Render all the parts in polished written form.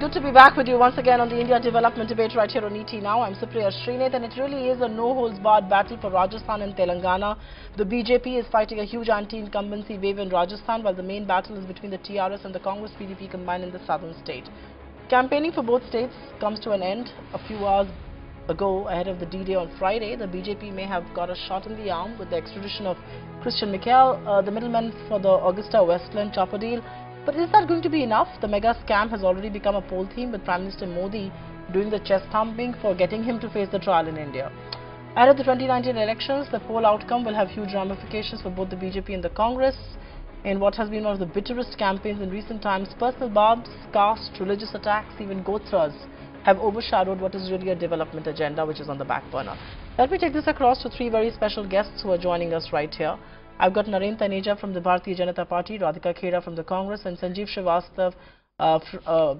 good to be back with you once again on the India Development Debate right here on ET Now. I'm Supriya Shrinate, and it really is a no-holds-barred battle for Rajasthan and Telangana. The BJP is fighting a huge anti-incumbency wave in Rajasthan, while the main battle is between the TRS and the Congress-TDP combined in the southern state. Campaigning for both states comes to an end a few hours ago ahead of the D-Day on Friday. The BJP may have got a shot in the arm with the extradition of Christian Michael, the middleman for the Augusta Westland chopper deal. But is that going to be enough? The mega scam has already become a poll theme, with Prime Minister Modi doing the chest thumping for getting him to face the trial in India. Ahead of the 2019 elections, the poll outcome will have huge ramifications for both the BJP and the Congress. In what has been one of the bitterest campaigns in recent times, personal barbs, caste, religious attacks, even gotras have overshadowed what is really a development agenda which is on the back burner. Let me take this across to three very special guests who are joining us right here. I've got Naren Taneja from the Bharatiya Janata Party, Radhika Khera from the Congress, and Sanjeev Srivastava,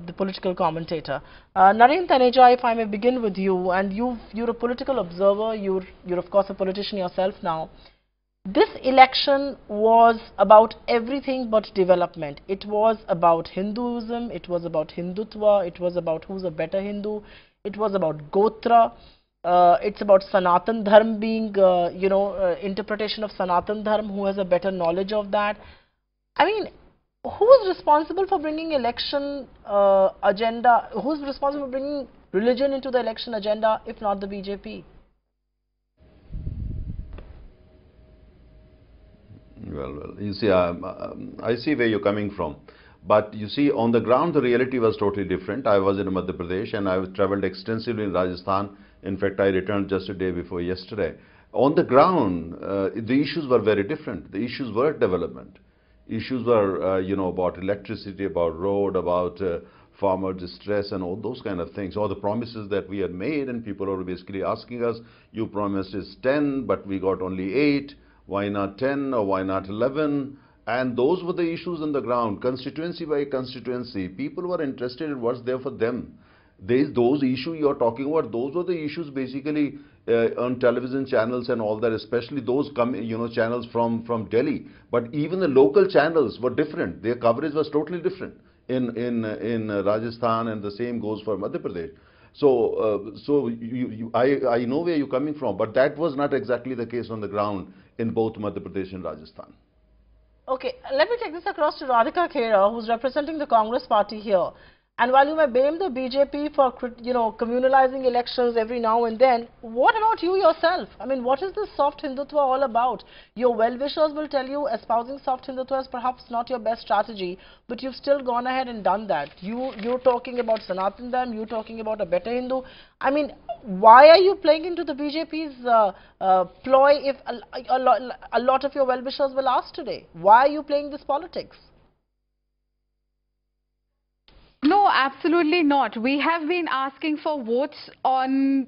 the political commentator. Naren Taneja, if I may begin with you, and you're a political observer, you're of course a politician yourself now. This election was about everything but development. It was about Hinduism, it was about Hindutva, it was about who's a better Hindu, it was about Gotra. It's about Sanatan Dharma being, interpretation of Sanatan Dharma, who has a better knowledge of that. I mean, who is responsible for bringing election agenda, who is responsible for bringing religion into the election agenda, if not the BJP? Well, you see, I see where you're coming from. But you see, on the ground, the reality was totally different. I was in Madhya Pradesh and I traveled extensively in Rajasthan. In fact, I returned just a day before yesterday. On the ground, the issues were very different. The issues were development. Issues were, about electricity, about road, about farmer distress and all those kind of things. All the promises that we had made, and people are basically asking us, you promised us 10, but we got only 8. Why not 10 or why not 11? And those were the issues on the ground, constituency by constituency. People were interested in what's there for them. Those issues you're talking about, those were the issues basically on television channels and all that, especially those channels from Delhi. But even the local channels were different. Their coverage was totally different in Rajasthan, and the same goes for Madhya Pradesh. So, I know where you're coming from, but that was not exactly the case on the ground in both Madhya Pradesh and Rajasthan. Okay, let me take this across to Radhika Khera, who's representing the Congress party here. And while you may blame the BJP for, communalizing elections every now and then, what about you yourself? I mean, what is this soft Hindutva all about? Your well-wishers will tell you espousing soft Hindutva is perhaps not your best strategy, but you've still gone ahead and done that. You're talking about Sanatan Dharma, you're talking about a better Hindu. I mean, why are you playing into the BJP's ploy if a lot of your well-wishers will ask today? Why are you playing this politics? No, absolutely not. We have been asking for votes on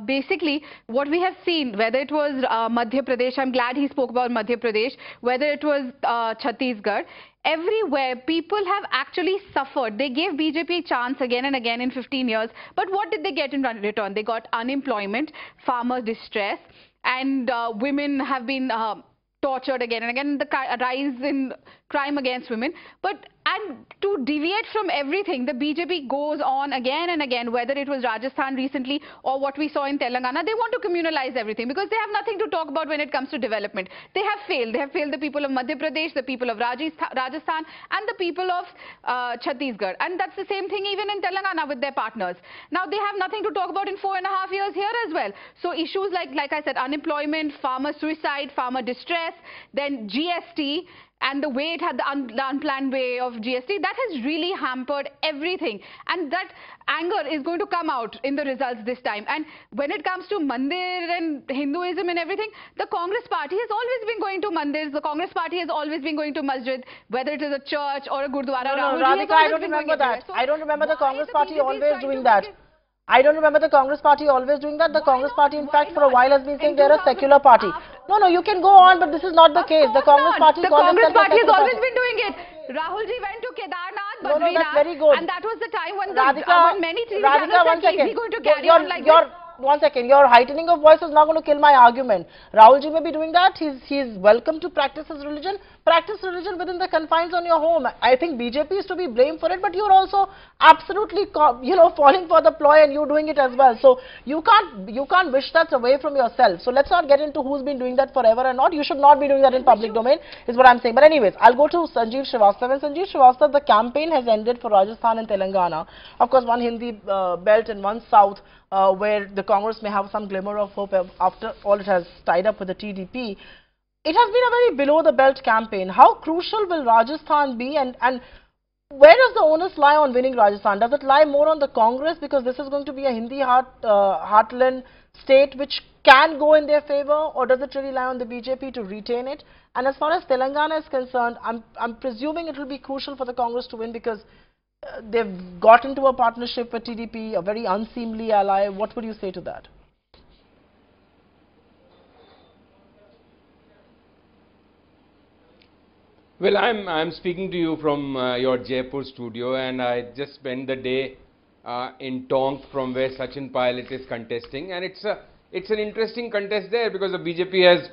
basically what we have seen, whether it was Madhya Pradesh. I'm glad he spoke about Madhya Pradesh, whether it was Chhattisgarh. Everywhere, people have actually suffered. They gave BJP a chance again and again in 15 years. But what did they get in return? They got unemployment, farmer distress, and women have been tortured again and again, the rise in crime against women. And to deviate from everything, the BJP goes on again and again, whether it was Rajasthan recently or what we saw in Telangana. They want to communalize everything because they have nothing to talk about when it comes to development. They have failed. They have failed the people of Madhya Pradesh, the people of Rajasthan, and the people of Chhattisgarh. And that's the same thing even in Telangana with their partners. Now, they have nothing to talk about in 4.5 years here as well. So issues like I said, unemployment, farmer suicide, farmer distress, then GST, and the way it had the unplanned way of GST, that has really hampered everything. And that anger is going to come out in the results this time. And when it comes to Mandir and Hinduism and everything, the Congress party has always been going to Mandirs. The Congress party has always been going to Masjid, whether it is a church or a Gurdwara. No, Radhika, I don't remember that. I don't remember the Congress party always doing that. I don't remember the Congress party always doing that. The Congress party, in fact, for a while has been saying they're a secular party. No, you can go on, but this is not the case. The Congress party has always been doing it. Rahul ji went to Kedarnath, Badrinath, that's very good. And that was the time when Radhika, many TV Radhika, channels said, is he going to carry on like this? one second, your heightening of voice is not going to kill my argument. Rahul ji may be doing that. He's welcome to practice his religion. Practice religion within the confines on your home. I think BJP is to be blamed for it, but you're also absolutely, falling for the ploy, and you're doing it as well. So you can't wish that away from yourself. So let's not get into who's been doing that forever or not. You should not be doing that in public domain, is what I'm saying. But anyways, I'll go to Sanjeev Srivastava. And Sanjeev Srivastava, the campaign has ended for Rajasthan and Telangana. Of course, one Hindi belt and one south, where the Congress may have some glimmer of hope after all it has tied up with the TDP. It has been a very below-the-belt campaign. How crucial will Rajasthan be, and where does the onus lie on winning Rajasthan? Does it lie more on the Congress, because this is going to be a Hindi heartland state which can go in their favor, or does it really lie on the BJP to retain it? And as far as Telangana is concerned, I'm presuming it will be crucial for the Congress to win, because they've got into a partnership with TDP, a very unseemly ally. What would you say to that? Well, I'm speaking to you from your Jaipur studio, and I just spent the day in Tonk, from where Sachin Pilot is contesting, and it's an interesting contest there, because the BJP has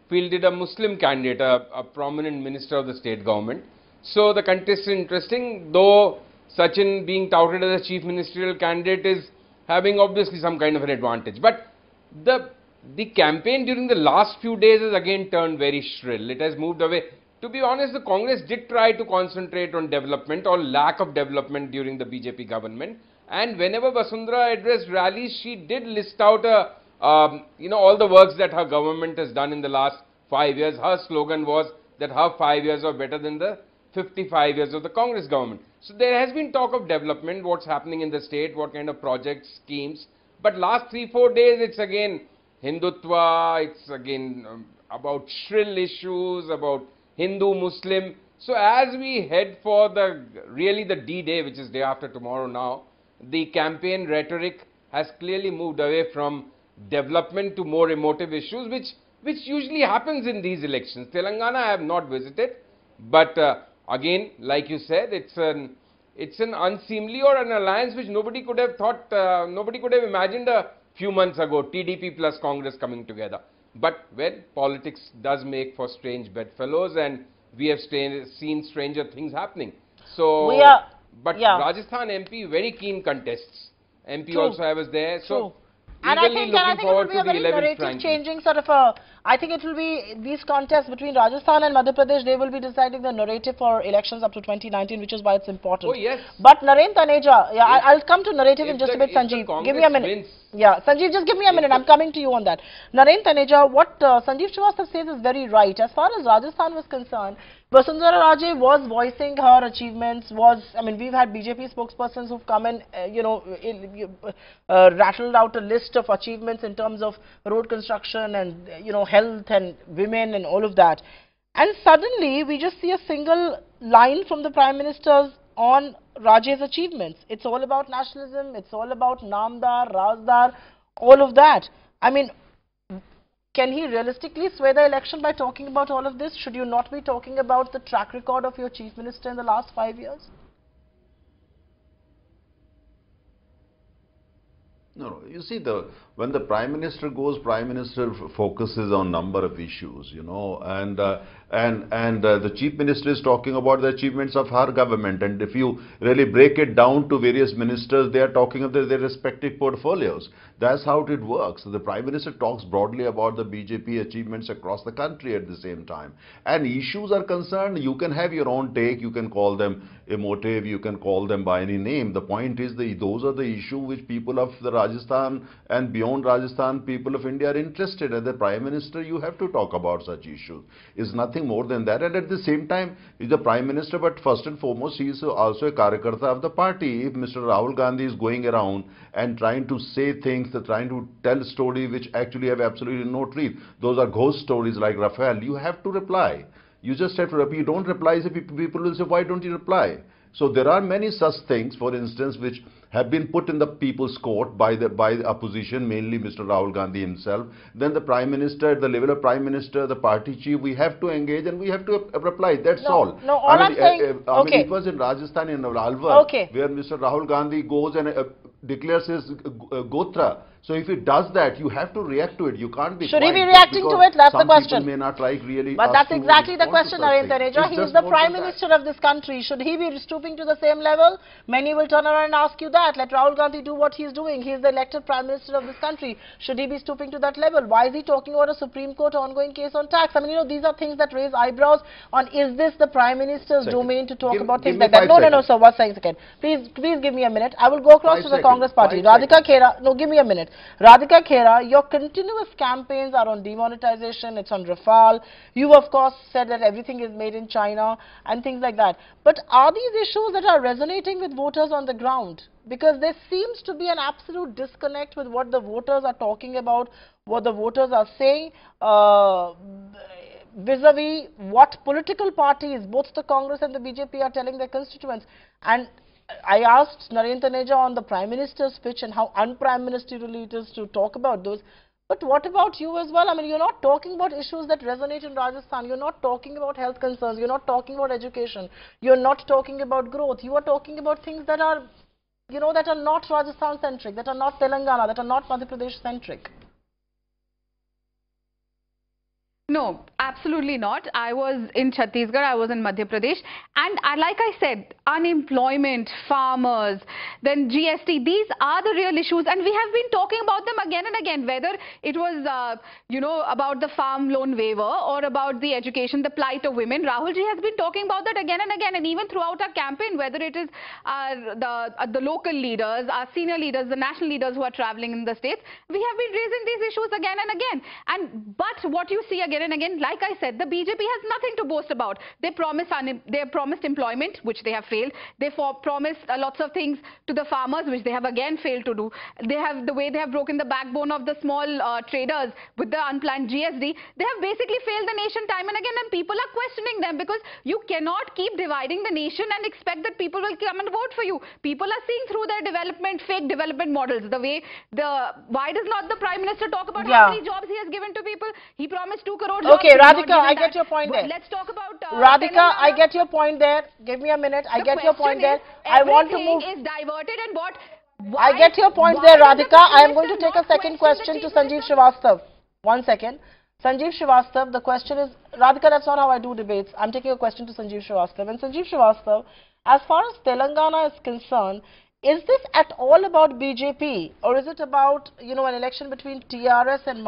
fielded a Muslim candidate, a prominent minister of the state government. So the contest is interesting, though Sachin being touted as a chief ministerial candidate is having obviously some kind of an advantage. But the campaign during the last few days has again turned very shrill. It has moved away. To be honest, the Congress did try to concentrate on development or lack of development during the BJP government. And whenever Vasundhara addressed rallies, she did list out all the works that her government has done in the last 5 years. Her slogan was that her 5 years are better than the 55 years of the Congress government. So there has been talk of development, what's happening in the state, what kind of projects, schemes. But last 3-4 days, it's again Hindutva, it's again about shrill issues, about Hindu, Muslim. So as we head for the D-Day, which is day after tomorrow now, the campaign rhetoric has clearly moved away from development to more emotive issues, which usually happens in these elections. Telangana I have not visited, but again, like you said, it's an unseemly or an alliance which nobody could have thought, nobody could have imagined a few months ago, TDP plus Congress coming together. But when politics does make for strange bedfellows, and we have seen stranger things happening. So, Rajasthan MP, very keen contests. MP True. Also I was there. So, and I think it will be a very narrative-changing sort of I think it will be these contests between Rajasthan and Madhya Pradesh. They will be deciding the narrative for elections up to 2019, which is why it's important. Oh yes. But Naren Taneja, I'll come to narrative in just a bit. Sanjeev, give me a minute. Sanjeev, just give me a minute. I'm coming to you on that. Naren Taneja, what Sanjeev Srivastava says is very right. As far as Rajasthan was concerned, Vasundhara Raje was voicing her achievements. We've had BJP spokespersons who've come and rattled out a list of achievements in terms of road construction and health and women and all of that. And suddenly we just see a single line from the Prime Minister's on Raje's achievements. It's all about nationalism. It's all about Namdar, Razdar, all of that. Can he realistically sway the election by talking about all of this? Should you not be talking about the track record of your chief minister in the last 5 years? No, you see, when the Prime Minister goes, Prime Minister focuses on number of issues, and the Chief Minister is talking about the achievements of her government. And if you really break it down to various ministers, they are talking of their respective portfolios. That's how it works. The Prime Minister talks broadly about the BJP achievements across the country at the same time. And issues are concerned, you can have your own take, you can call them emotive, you can call them by any name. The point is those are the issues which people of the Rajasthan and beyond Rajasthan, people of India are interested. As the Prime Minister, you have to talk about such issues. It's nothing more than that. And at the same time, he's the Prime Minister, but first and foremost, he is also a Karyakarta of the party. If Mr. Rahul Gandhi is going around and trying to say things, trying to tell stories which actually have absolutely no truth, those are ghost stories like Rafael, you have to reply. You just have to reply. You don't reply, people will say, why don't you reply? So there are many such things, for instance, which have been put in the people's court by the opposition, mainly Mr. Rahul Gandhi himself. Then the Prime Minister, at the level of Prime Minister, the party chief, we have to engage and we have to reply. That's all. No, I'm saying, it was in Rajasthan, in Alwar, where Mr. Rahul Gandhi goes and declares his Gotra. So if it does that, you have to react to it. You can't be Should he quiet be just reacting to because it? That's the some question. people may not like really But us that's to exactly the respond to question, such Narendra things. Taneja. It's He is just the more Prime than that. Minister of this country. Should he be stooping to the same level? Many will turn around and ask you that. Let Rahul Gandhi do what he's doing. He is the elected Prime Minister of this country. Should he be stooping to that level? Why is he talking about a Supreme Court ongoing case on tax? I mean, you know, these are things that raise eyebrows on, is this the Prime Minister's domain to talk about things like that? No, sir, 1 second. Please give me a minute. I will go across to the Congress party. Radhika Khera, no, give me a minute. Radhika Khera, your continuous campaigns are on demonetization, it's on Rafale. You, of course, said that everything is made in China and things like that. But are these issues that are resonating with voters on the ground? Because there seems to be an absolute disconnect with what the voters are talking about, what the voters are saying, vis-a-vis what political parties, both the Congress and the BJP, are telling their constituents. And I asked Narendra Taneja on the Prime Minister's speech and how un-Prime Ministerial it is to talk about those. But what about you as well? I mean, you're not talking about issues that resonate in Rajasthan. You're not talking about health concerns. You're not talking about education. You're not talking about growth. You are talking about things that are, you know, that are not Rajasthan-centric, that are not Telangana, that are not Madhya Pradesh-centric. No, absolutely not. I was in Chhattisgarh, I was in Madhya Pradesh, and like I said, unemployment, farmers, then GST, these are the real issues, and we have been talking about them again and again, whether it was, you know, about the farm loan waiver or about the education, the plight of women. Rahul ji has been talking about that again and again, and even throughout our campaign, whether it is the local leaders, our senior leaders, the national leaders who are traveling in the states, we have been raising these issues again and again. But what you see again and again, like I said, the BJP has nothing to boast about. They promised employment, which they have failed. They promised lots of things to the farmers, which they have again failed to do. They have, the way they have broken the backbone of the small traders with the unplanned GSD, they have basically failed the nation time and again, and people are questioning them, because you cannot keep dividing the nation and expect that people will come and vote for you. People are seeing through their fake development models. Why does not the Prime Minister talk about how many jobs he has given to people? He promised 2 crore jobs. Okay, Radhika, I get your point there. Let's talk about Radhika, I get your point there. Give me a minute. I get your point there. I want to move. Is diverted, and what? I get your point there, Radhika. I am going to take a second question to Sanjeev Srivastava. 1 second. Sanjeev Srivastava, the question is, Radhika, that's not how I do debates. I'm taking a question to Sanjeev Srivastava. And Sanjeev Srivastava, as far as Telangana is concerned, is this at all about BJP, or is it about, you know, an election between TRS and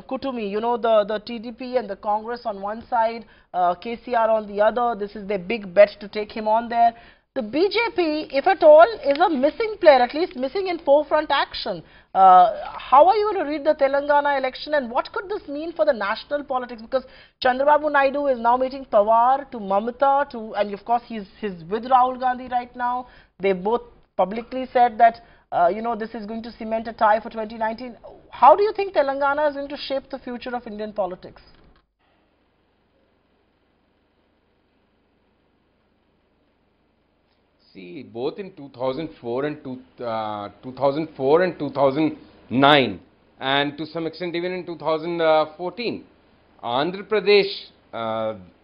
Kutumi, you know, the TDP and the Congress on one side, KCR on the other? This is their big bet to take him on there. The BJP, if at all, is a missing player, at least missing in forefront action. How are you going to read the Telangana election, and what could this mean for the national politics? Because Chandrababu Naidu is now meeting Pawar, to Mamata, and of course he's with Rahul Gandhi right now. They both publicly said that, you know, this is going to cement a tie for 2019. How do you think Telangana is going to shape the future of Indian politics? See, both in 2004 and 2009, and to some extent even in 2014, Andhra Pradesh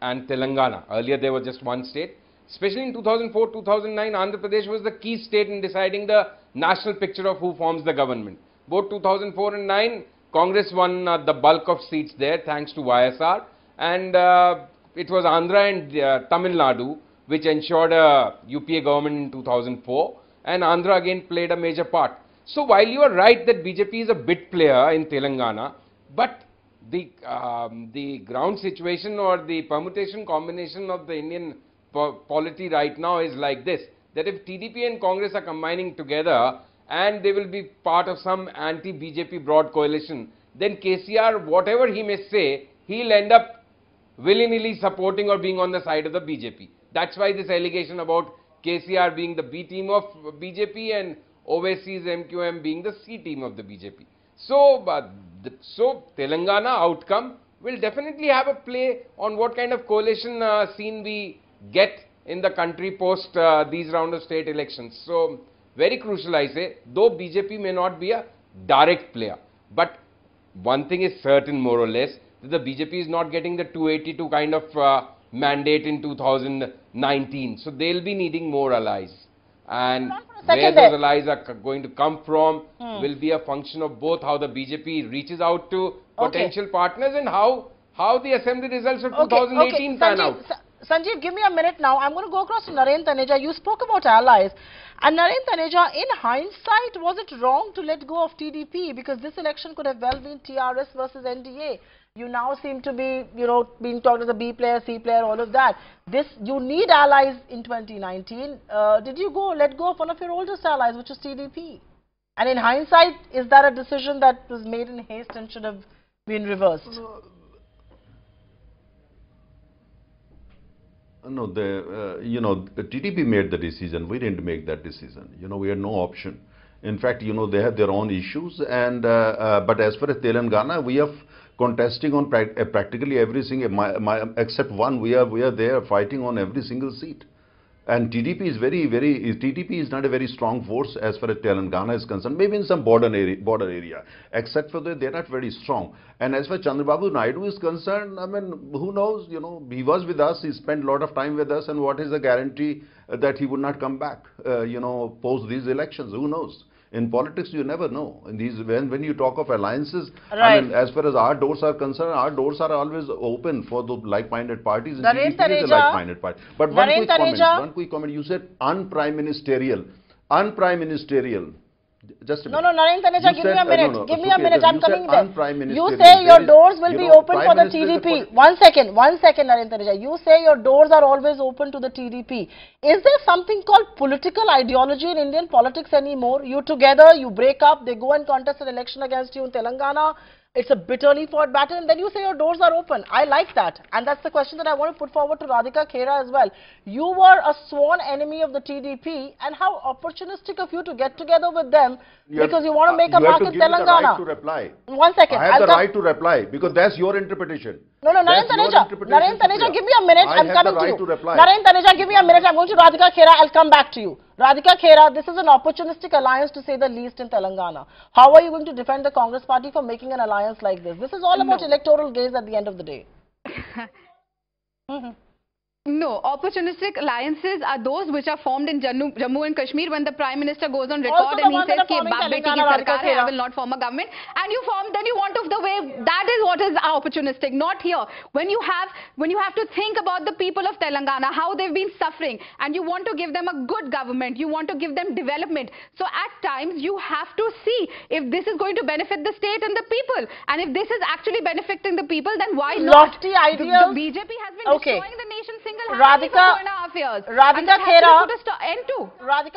and Telangana, earlier there was just one state, especially in 2004-2009, Andhra Pradesh was the key state in deciding the national picture of who forms the government. Both 2004 and 9, Congress won the bulk of seats there thanks to YSR, and it was Andhra and Tamil Nadu which ensured a UPA government in 2004, and Andhra again played a major part. So while you are right that BJP is a bit player in Telangana, but the ground situation or the permutation combination of the Indian polity right now is like this, that if TDP and Congress are combining together and they will be part of some anti-BJP broad coalition, then KCR, whatever he may say, he'll end up willy-nilly supporting or being on the side of the BJP. That's why this allegation about KCR being the B team of BJP and overseas MQM being the C team of the BJP. So, so Telangana outcome will definitely have a play on what kind of coalition scene we get in the country post these round of state elections. So, very crucial, I say, though BJP may not be a direct player. But one thing is certain, more or less, that the BJP is not getting the 282 kind of mandate in 2019. So they'll be needing more allies. And second where there. those allies are going to come from will be a function of both how the BJP reaches out to potential partners and how the assembly results of 2018 pan out. Sanjeev, give me a minute now. I'm going to go across to Naren Taneja. You spoke about allies. And Naren Taneja, in hindsight, was it wrong to let go of TDP? Because this election could have well been TRS versus NDA. You now seem to be, being talked as a B player, C player, all of that. You need allies in 2019. Did you let go of one of your oldest allies, which is TDP? And in hindsight, is that a decision that was made in haste and should have been reversed? No, the TDP made the decision. We didn't make that decision. We had no option. In fact, they have their own issues. And but as far as Telangana, we are contesting on practically every single, except one. We are there fighting on every single seat. And TDP is not a very strong force as far as Telangana is concerned. Maybe in some border area. Except for that, they're not very strong. And as far as Chandrababu Naidu is concerned, I mean, who knows? He was with us. He spent a lot of time with us. And what is the guarantee that he would not come back? Post these elections? Who knows? In politics, you never know. In when you talk of alliances, right. I mean, as far as our doors are concerned, our doors are always open for the like-minded parties. And Naren TDP is a like-minded party. But one quick comment. You said un-prime ministerial. Un-prime ministerial. Just a minute. No, Naren Taneja, give me a minute. Give me a minute. I'm coming there. You You say your doors will be open for the Minister TDP. One second, Naren Taneja. You say your doors are always open to the TDP. Is there something called political ideology in Indian politics anymore? You together, you break up, they go and contest an election against you in Telangana. It's a bitterly fought battle, and then you say your doors are open. I like that. And that's the question that I want to put forward to Radhika Khera as well. You were a sworn enemy of the TDP, and how opportunistic of you to get together with them because you want to make a mark in Telangana. You have to give me the right to reply. 1 second. I have the right to reply because that's your interpretation. No, Naren Taneja, give me a minute. I'm coming to you. Naren Taneja, give me a minute. I'm going to Radhika Khera. I'll come back to you. Radhika Khera, this is an opportunistic alliance to say the least in Telangana. How are you going to defend the Congress party for making an alliance like this? This is all about electoral gains at the end of the day. No, opportunistic alliances are those which are formed in Jammu and Kashmir when the Prime Minister goes on record and he says ki baap beti ki sarkar hai, I will not form a government, and you form, then you want of the way. That is what is opportunistic, not here. When you have to think about the people of Telangana, how they've been suffering, and you want to give them a good government, you want to give them development. So at times you have to see if this is going to benefit the state and the people, and if this is actually benefiting the people, then why not? Lofty ideals. The BJP has been destroying the nation Radhika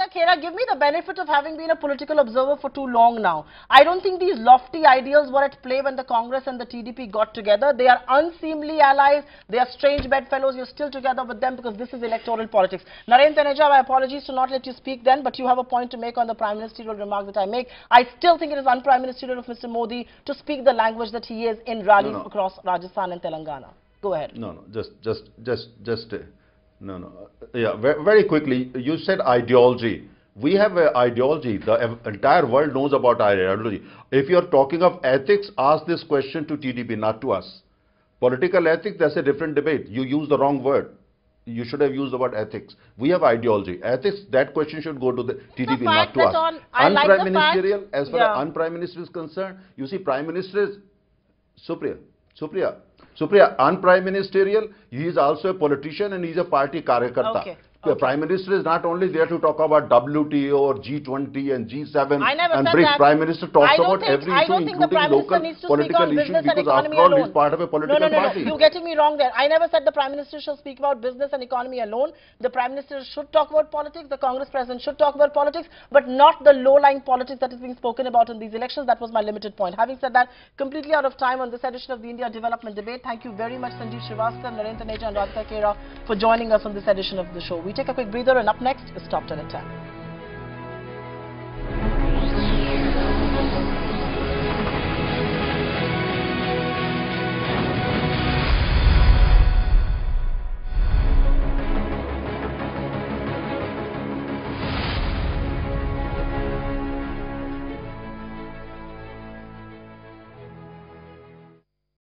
Khera, give me the benefit of having been a political observer for too long now. I don't think these lofty ideals were at play when the Congress and the TDP got together. They are unseemly allies. They are strange bedfellows. You're still together with them because this is electoral politics. Naren Taneja, my apologies to not let you speak then, but you have a point to make on the Prime Ministerial remark that I make. I still think it is un-Prime Ministerial of Mr. Modi to speak the language that he is in rallies across Rajasthan and Telangana. Go ahead. Yeah, very quickly, you said ideology. We have an ideology. The entire world knows about our ideology. If you're talking of ethics, ask this question to TDP, not to us. Political ethics, that's a different debate. You use the wrong word. You should have used the word ethics. We have ideology. Ethics, that question should go to the TDP, not to us. Un-Prime Ministerial, as far as un-Prime Minister is concerned, you see, Prime Minister is Supriya, un-Prime Ministerial, he is also a politician and he is a party karyakarta. Okay. The Prime Minister is not only there to talk about WTO or G20 and G7 and BRICS. Prime Minister talks about every issue, including local political issues, because after all, he's part of a political party. You're getting me wrong there. I never said the Prime Minister shall speak about business and economy alone. The Prime Minister should talk about politics, the Congress President should talk about politics, but not the low-lying politics that is being spoken about in these elections. That was my limited point. Having said that, completely out of time on this edition of the India Development Debate. Thank you very much, Sanjeev Srivastava, Naren Taneja and Radhika Khera for joining us on this edition of the show. We take a quick breather, and up next is Top 10 at 10.